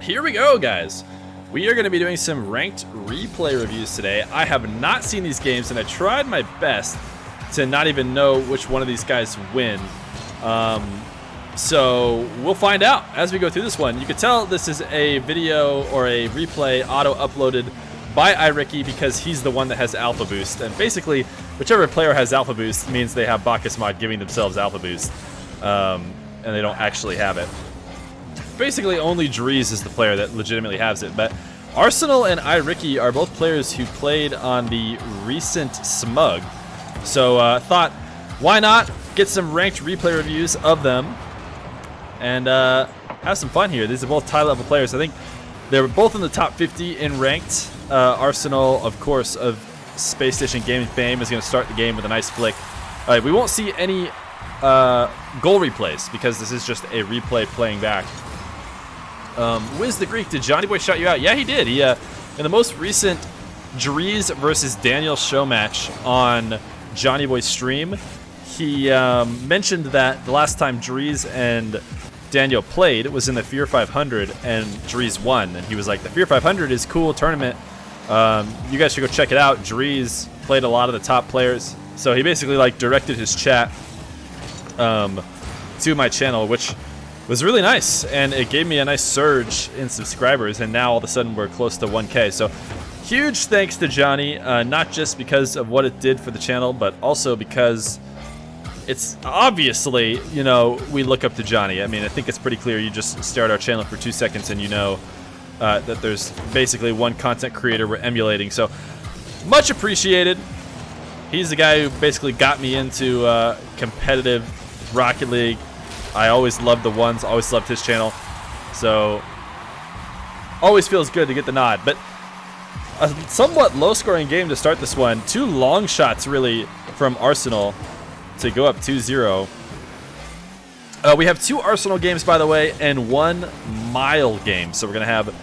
here we go, guys. We are going to be doing some ranked replay reviews today. I have not seen these games, and I tried my best to not even know which one of these guys win. So we'll find out as we go through this one. You can tell this is a video or a replay auto-uploaded by iRicky because he's the one that has Alpha Boost. And basically, whichever player has Alpha Boost means they have Bacchus Mod giving themselves Alpha Boost. And they don't actually have it. Basically, only Dries is the player that legitimately has it. But Aresenal and iRicky are both players who played on the recent Smug. So thought, why not get some ranked replay reviews of them and have some fun here. These are both tie-level players. I think they're both in the top 50 in ranked. Aresenal, of course, of Spacestation Gaming fame, is going to start the game with a nice flick. We won't see any goal replays because this is just a replay playing back. Wiz the Greek, did Johnny Boy shout you out? Yeah, he did. He in the most recent Dries versus Daniel show match on Johnny Boy's stream, he mentioned that the last time Dries and Daniel played, it was in the Feer 500, and Dries won. And he was like, the Feer 500 is a cool tournament. You guys should go check it out. Dries played a lot of the top players. So he basically like directed his chat to my channel, which was really nice. And it gave me a nice surge in subscribers. And now all of a sudden we're close to 1K. So huge thanks to Johnny, not just because of what it did for the channel, but also because it's obviously, you know, we look up to Johnny. I mean, I think it's pretty clear. You just stare at our channel for 2 seconds and you know that there's basically one content creator we're emulating. So much appreciated. He's the guy who basically got me into competitive Rocket League. I always loved the ones, always loved his channel. So always feels good to get the nod. But a somewhat low-scoring game to start this one. 2 long shots, really, from Aresenal to go up 2-0. We have 2 Aresenal games, by the way, and 1 mile game. So we're going to have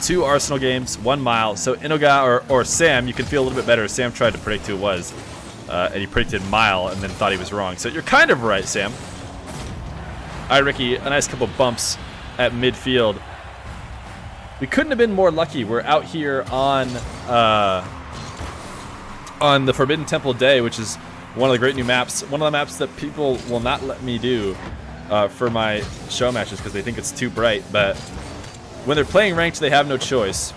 2 Aresenal games, 1 mile. So Inoga or Sam, you can feel a little bit better. Sam tried to predict who it was, and he predicted mile and then thought he was wrong. So you're kind of right, Sam. iRicky, a nice couple bumps at midfield. We couldn't have been more lucky. We're out here on the Forbidden Temple Day, which is one of the great new maps. One of the maps that people will not let me do for my show matches because they think it's too bright. But when they're playing ranked, they have no choice.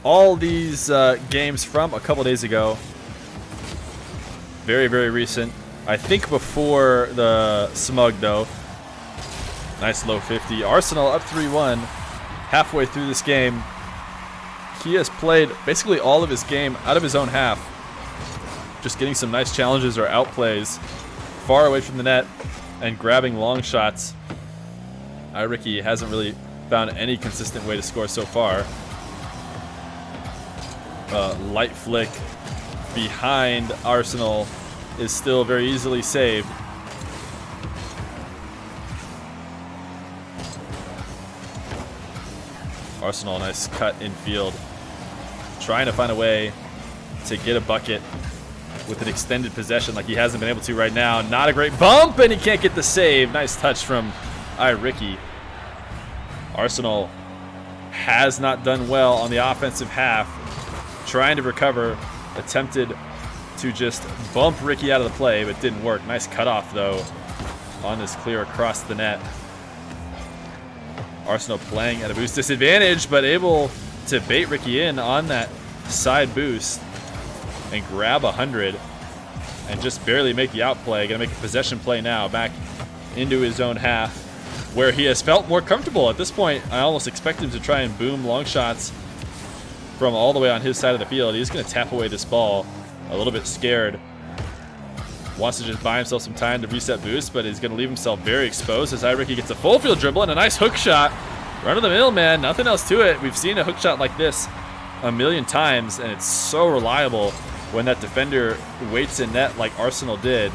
All these games from a couple days ago. Very, very recent. I think before the Smug, though. Nice low 50. Aresenal up 3-1 halfway through this game. He has played basically all of his game out of his own half. Just getting some nice challenges or outplays far away from the net and grabbing long shots. iRicky hasn't really found any consistent way to score so far. Light flick behind Aresenal is still very easily saved. Aresenal, nice cut in field. Trying to find a way to get a bucket with an extended possession like he hasn't been able to right now. Not a great bump, and he can't get the save. Nice touch from iRicky. Aresenal has not done well on the offensive half. Trying to recover, attempted to just bump Ricky out of the play, but didn't work. Nice cutoff, though, on this clear across the net. Aresenal playing at a boost disadvantage, but able to bait Ricky in on that side boost and grab 100 and just barely make the outplay. Gonna make a possession play now back into his own half where he has felt more comfortable. At this point, I almost expect him to try and boom long shots from all the way on his side of the field. He's gonna tap away this ball a little bit scared. Wants to just buy himself some time to reset boost, but he's gonna leave himself very exposed as iRicky gets a full field dribble and a nice hook shot. Run of the mill, man, nothing else to it. We've seen a hook shot like this a million times, and it's so reliable when that defender waits in net like Aresenal did.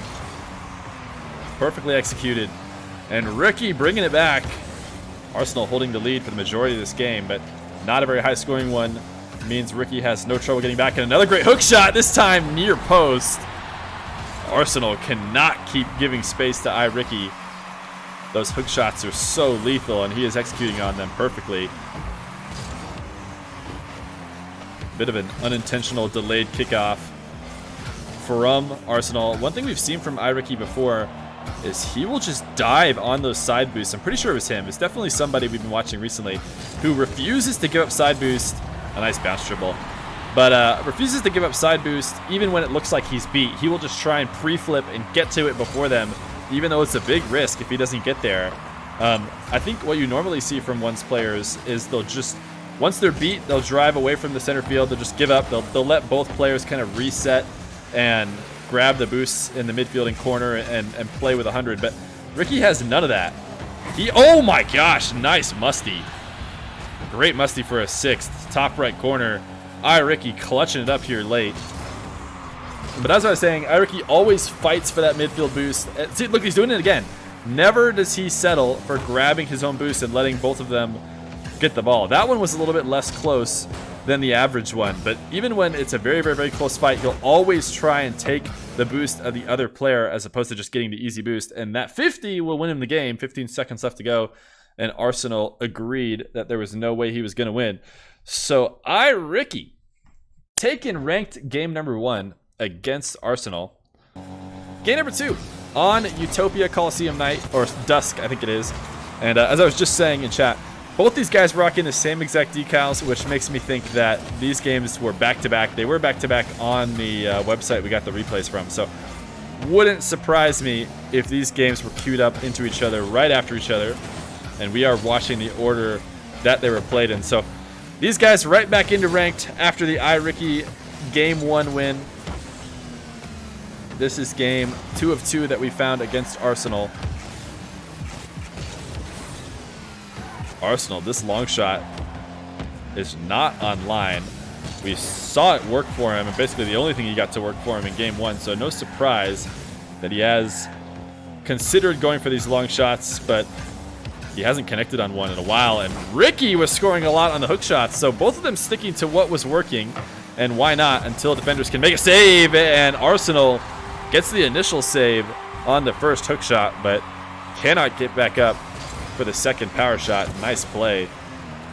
Perfectly executed. And Ricky bringing it back. Aresenal holding the lead for the majority of this game, but not a very high scoring one. Means Ricky has no trouble getting back. And another great hook shot, this time near post. Aresenal cannot keep giving space to iRicky. Those hook shots are so lethal, and he is executing on them perfectly. Bit of an unintentional delayed kickoff from Aresenal. One thing we've seen from iRicky before is he will just dive on those side boosts. I'm pretty sure it was him. It's definitely somebody we've been watching recently who refuses to give up side boost. A nice bounce dribble. But refuses to give up side boost even when it looks like he's beat. He will just try and pre-flip and get to it before them, even though it's a big risk if he doesn't get there. I think what you normally see from one's players is they'll just, once they're beat, they'll drive away from the center field. They'll just give up. They'll let both players kind of reset and grab the boosts in the midfield and corner and play with 100. But Ricky has none of that. Oh my gosh, nice musty. Great musty for a 6th. Top right corner. iRicky clutching it up here late. But as I was saying, iRicky always fights for that midfield boost. See, look, he's doing it again. Never does he settle for grabbing his own boost and letting both of them get the ball. That one was a little bit less close than the average one, but even when it's a very, very, very close fight, he'll always try and take the boost of the other player as opposed to just getting the easy boost. And that 50 will win him the game. 15 seconds left to go, and Aresenal agreed that there was no way he was going to win. So iRicky taking ranked game number 1 against Aresenal. Game number 2 on Utopia Coliseum night, or dusk, I think it is. And as I was just saying in chat, both these guys rocking the same exact decals, which makes me think that these games were back-to-back. They were back-to-back on the website we got the replays from. So wouldn't surprise me if these games were queued up into each other right after each other. And we are watching the order that they were played in. So these guys right back into ranked after the iRicky game 1 win. This is game 2 of 2 that we found against Aresenal. Aresenal, this long shot is not online. We saw it work for him, and basically the only thing he got to work for him in game 1, so no surprise that he has considered going for these long shots, but he hasn't connected on one in a while. And Ricky was scoring a lot on the hook shots, so both of them sticking to what was working, and why not until defenders can make a save, and Aresenal gets the initial save on the first hook shot, but cannot get back up for the second power shot. Nice play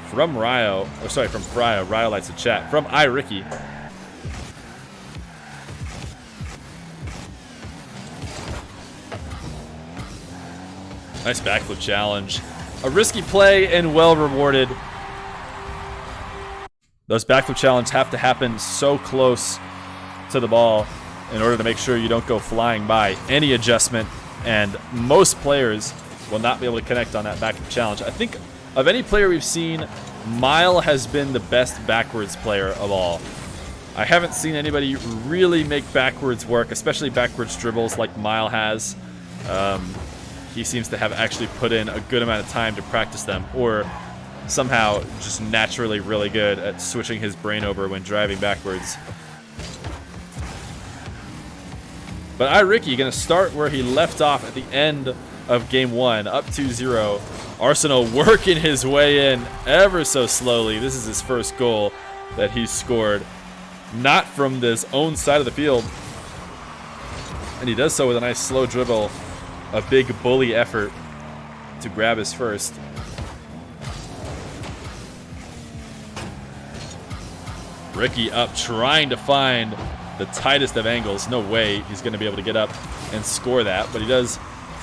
from Ryo, or sorry, from Fryo. Ryo likes to chat. From iRicky. Nice backflip challenge. A risky play and well rewarded. Those backflip challenges have to happen so close to the ball in order to make sure you don't go flying by any adjustment, and most players will not be able to connect on that backflip challenge. I think of any player we've seen, Mile has been the best backwards player of all. I haven't seen anybody really make backwards work, especially backwards dribbles like Mile has. He seems to have actually put in a good amount of time to practice them, or somehow just naturally really good at switching his brain over when driving backwards. But iRicky going to start where he left off at the end of game 1, up 2-0. Aresenal working his way in ever so slowly. This is his first goal that he's scored, not from his own side of the field. And he does so with a nice slow dribble, a big bully effort to grab his first. Ricky up trying to find the tightest of angles. No way he's going to be able to get up and score that, but he does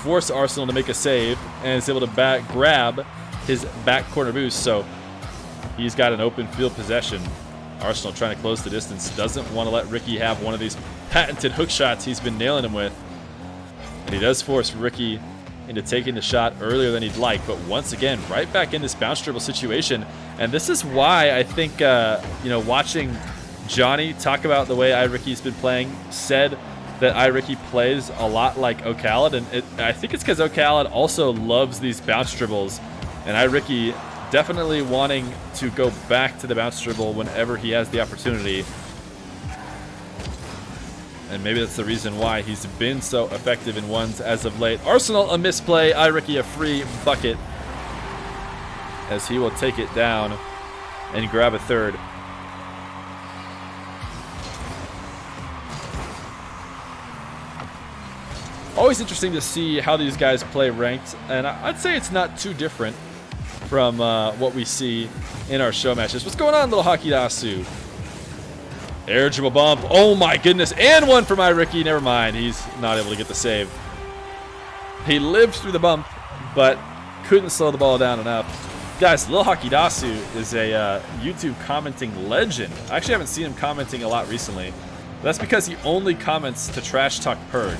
force Aresenal to make a save and is able to grab his back corner boost, so he's got an open field possession. Aresenal trying to close the distance, doesn't want to let Ricky have one of these patented hook shots he's been nailing him with. And he does force Ricky into taking the shot earlier than he'd like, but once again, right back in this bounce dribble situation. And this is why I think, watching Johnny talk about the way iRicky's been playing, said that iRicky plays a lot like Ocalad, and I think it's because Ocalad also loves these bounce dribbles, and iRicky definitely wanting to go back to the bounce dribble whenever he has the opportunity. And maybe that's the reason why he's been so effective in ones as of late. Aresenal a misplay, iRicky a free bucket, as he will take it down and grab a third. always interesting to see how these guys play ranked, and I'd say it's not too different from what we see in our show matches. What's going on, little Hakidasu? Air dribble bump. Oh my goodness. And one from iRicky. Never mind. He's not able to get the save. He lived through the bump, but couldn't slow the ball down enough. Guys, Lil Hakidasu is a YouTube commenting legend. I actually haven't seen him commenting a lot recently. That's because he only comments to Trash Talk Purg.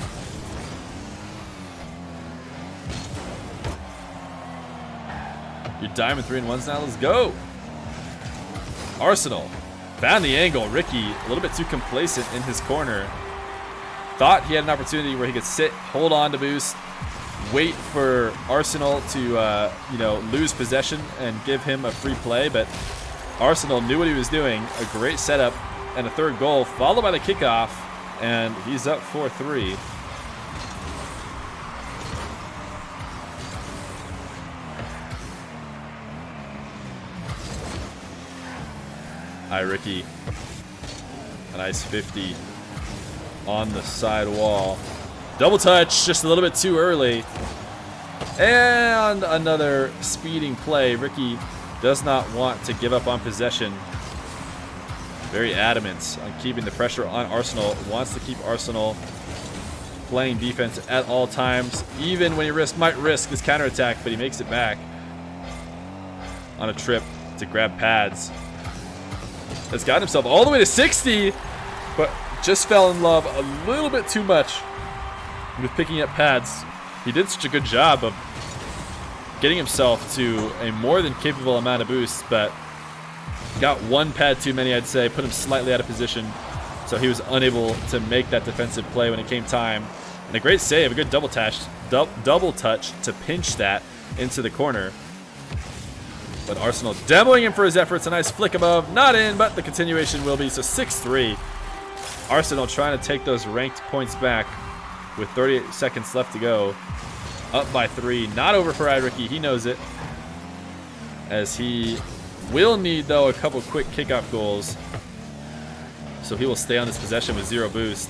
Your diamond 3-in-1s now. Let's go. Aresenal found the angle. Ricky a little bit too complacent in his corner. Thought he had an opportunity where he could sit, hold on to boost, wait for Aresenal to lose possession and give him a free play, but Aresenal knew what he was doing. A great setup and a third goal, followed by the kickoff, and he's up 4-3. iRicky, a nice 50 on the side wall. Double touch, just a little bit too early. And another speeding play. Ricky does not want to give up on possession. Very adamant on keeping the pressure on Aresenal. Wants to keep Aresenal playing defense at all times, even when he might risk his counterattack, but he makes it back on a trip to grab pads. Has got himself all the way to 60, but just fell in love a little bit too much with picking up pads. He did such a good job of getting himself to a more than capable amount of boosts, but got one pad too many, I'd say, put him slightly out of position, so he was unable to make that defensive play when it came time. And a great save, a good double touch to pinch that into the corner. But Aresenal demoing him for his efforts. A nice flick above, not in, but the continuation will be. So 6-3. Aresenal trying to take those ranked points back with 38 seconds left to go. Up by 3. Not over for iRicky. He knows it. As he will need, though, a couple quick kickoff goals. So he will stay on this possession with 0 boost.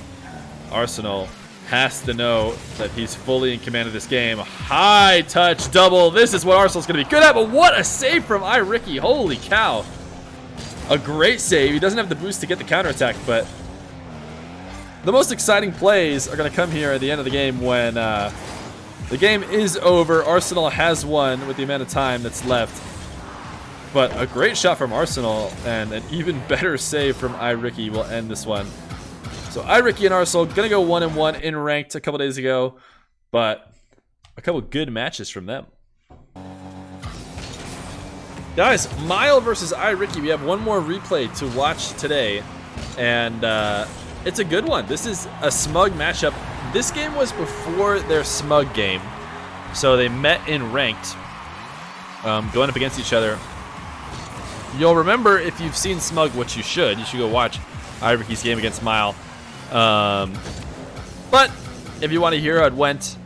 Aresenal has to know that he's fully in command of this game. High touch double. This is what Aresenal's going to be good at, but what a save from iRicky. Holy cow. A great save. He doesn't have the boost to get the counterattack, but the most exciting plays are going to come here at the end of the game when the game is over. Aresenal has won with the amount of time that's left. But a great shot from Aresenal and an even better save from iRicky will end this one. So iRicky and Aresenal gonna go 1-1 in ranked a couple days ago, but a couple good matches from them. Guys, Mile versus iRicky. We have one more replay to watch today, and it's a good one. This is a smug matchup. This game was before their smug game, so they met in ranked, going up against each other. You'll remember, if you've seen smug, which you should go watch iRicky's game against Mile. But if you want to hear how it went,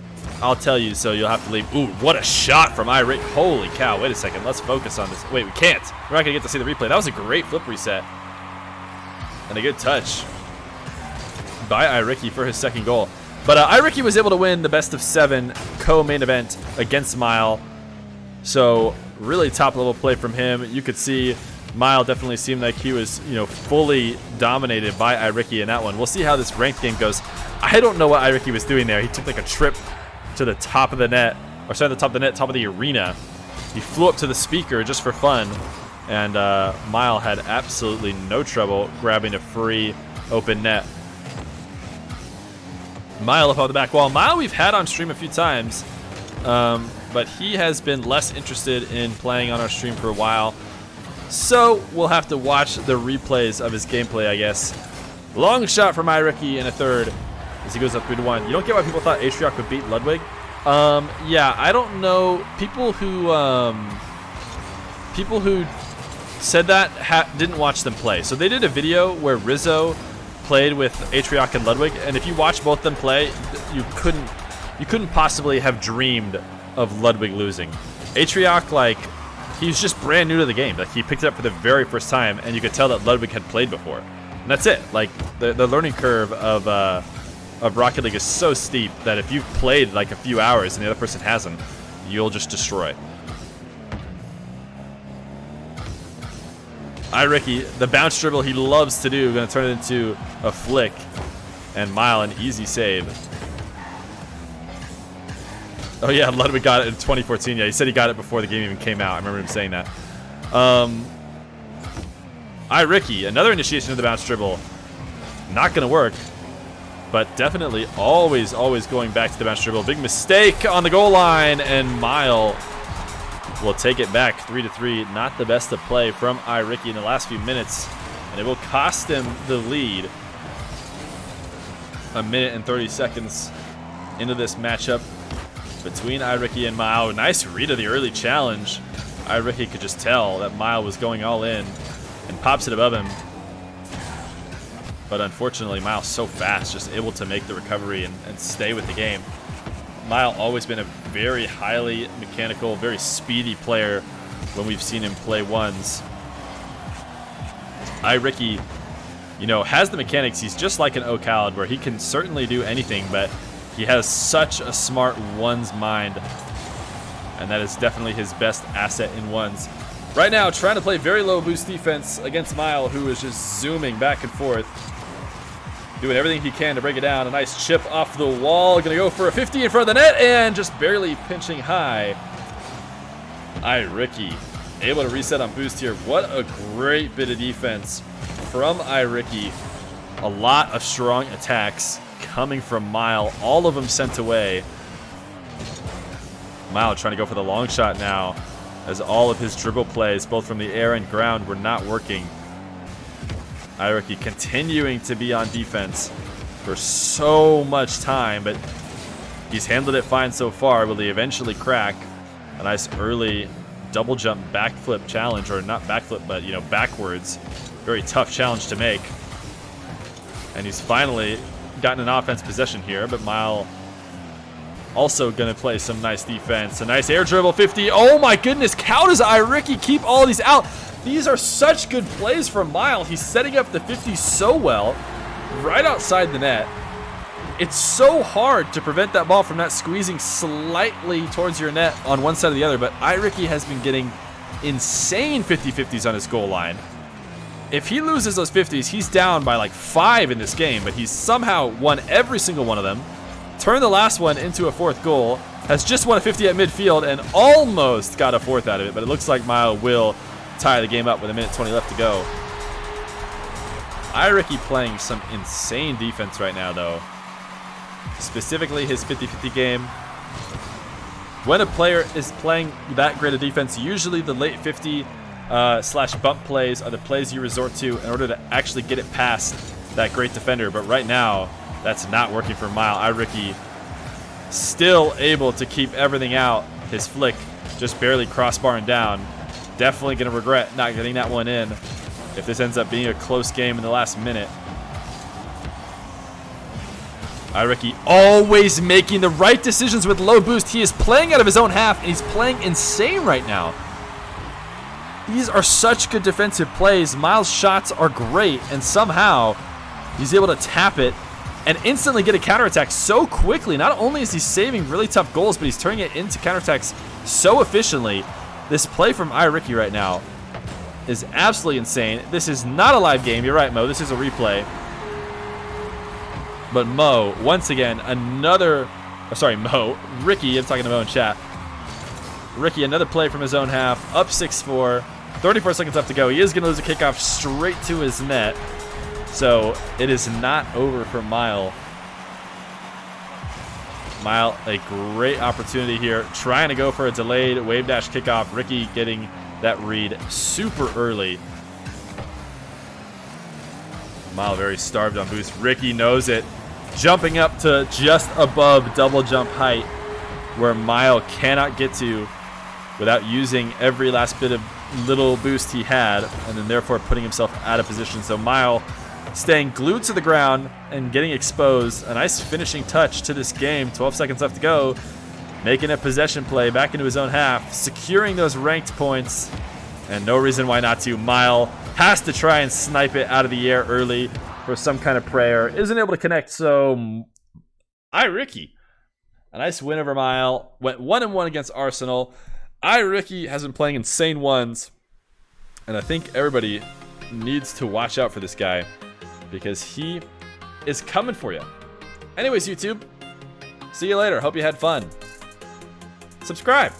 I'll tell you, so you'll have to leave. Ooh, what a shot from iRicky. Holy cow, wait a second, let's focus on this. Wait, we can't. We're not gonna get to see the replay. That was a great flip reset. And a good touch by iRicky for his second goal. But iRicky was able to win the best of 7 co-main event against Mile. So really top level play from him. You could see Mile definitely seemed like he was, fully dominated by iRicky in that one. We'll see how this ranked game goes. I don't know what iRicky was doing there. He took like a trip to the top of the net, or sorry, the top of the net, top of the arena. He flew up to the speaker just for fun, and Mile had absolutely no trouble grabbing a free open net. Mile up on the back wall. Mile we've had on stream a few times, but he has been less interested in playing on our stream for a while. So we'll have to watch the replays of his gameplay, I guess. Long shot from iRicky in a third as he goes up 3-1. You don't get why people thought Atriarch would beat Ludwig? Yeah, I don't know. People who said that didn't watch them play. So they did a video where Rizzo played with Atriarch and Ludwig, and if you watch both them play, you couldn't possibly have dreamed of Ludwig losing. Atriarch, he's just brand new to the game. He picked it up for the very first time, and you could tell that Ludwig had played before. And that's it. The learning curve of of Rocket League is so steep that if you've played like a few hours and the other person hasn't, you'll just destroy. Iriki, the bounce dribble he loves to do, going to turn it into a flick. And Mile, an easy save. Oh yeah, Ludwig got it in 2014. Yeah, he said he got it before the game even came out. I remember him saying that. Iriki, another initiation of the bounce dribble. Not going to work. But definitely always going back to the bounce dribble. Big mistake on the goal line, and Mile will take it back 3-3. Not the best of play from Iriki in the last few minutes, and it will cost him the lead. A minute and 30 seconds into this matchup between Iriki and Mile. Nice read of the early challenge. Iriki could just tell that Mile was going all in and pops it above him. But unfortunately, Mile's so fast, just able to make the recovery and stay with the game. Mile always been a very highly mechanical, very speedy player when we've seen him play ones. Iriki, you know, has the mechanics. He's just like an O'Khaled, where he can certainly do anything, but he has such a smart ones mind, and that is definitely his best asset in ones. Right now, trying to play very low boost defense against Mile, who is just zooming back and forth, doing everything he can to break it down. A nice chip off the wall. Going to go for a 50 in front of the net, and just barely pinching high. Iriki able to reset on boost here. What a great bit of defense from Iriki. A lot of strong attacks coming from Mile. All of them sent away. Mile trying to go for the long shot now, as all of his dribble plays, both from the air and ground, were not working. Iriki continuing to be on defense for so much time, but he's handled it fine so far. Will he eventually crack? A nice early double jump backflip challenge, or not backflip, but you know, backwards. Very tough challenge to make. And he's finally gotten an offense possession here, but Mile also gonna play some nice defense. A nice air dribble 50. Oh my goodness, how does Iriki keep all of these out? These are such good plays from Mile. He's setting up the 50 so well, right outside the net. It's so hard to prevent that ball from not squeezing slightly towards your net on one side or the other, but Iriki has been getting insane 50-50s on his goal line. If he loses those 50s, he's down by like 5 in this game, but he's somehow won every single one of them, turned the last one into a fourth goal, has just won a 50 at midfield, and almost got a fourth out of it, but it looks like Mile will tie the game up with a minute 20 left to go. Iriki playing some insane defense right now, though. Specifically his 50-50 game. When a player is playing that great of defense, usually the late 50 slash bump plays are the plays you resort to in order to actually get it past that great defender. But right now, that's not working for Mile. Iriki still able to keep everything out. His flick just barely crossbarring down. Definitely going to regret not getting that one in if this ends up being a close game in the last minute. Iriki always making the right decisions with low boost. He is playing out of his own half, and he's playing insane right now. These are such good defensive plays. Miles' shots are great, and somehow he's able to tap it and instantly get a counterattack so quickly. Not only is he saving really tough goals, but he's turning it into counterattacks so efficiently. This play from Iriki right now is absolutely insane. This is not a live game. You're right, Mo. This is a replay. But Mo, once again, Ricky, I'm talking to Mo in chat. Ricky, another play from his own half, up 6-4, 34 seconds left to go. He is going to lose a kickoff straight to his net. So it is not over for Mile. Mile, a great opportunity here, trying to go for a delayed wave dash kickoff. Ricky getting that read super early. Mile very starved on boost. Ricky knows it. Jumping up to just above double jump height, where Mile cannot get to without using every last bit of little boost he had, and then therefore putting himself out of position. So Mile staying glued to the ground and getting exposed. A nice finishing touch to this game. 12 seconds left to go. Making a possession play back into his own half, securing those ranked points, and no reason why not to. Mile has to try and snipe it out of the air early for some kind of prayer. Isn't able to connect, so iRicky. A nice win over Mile. Went 1-1 against Aresenal. iRicky has been playing insane ones. And I think everybody needs to watch out for this guy because he is coming for you. Anyways, YouTube, see you later. Hope you had fun. Subscribe.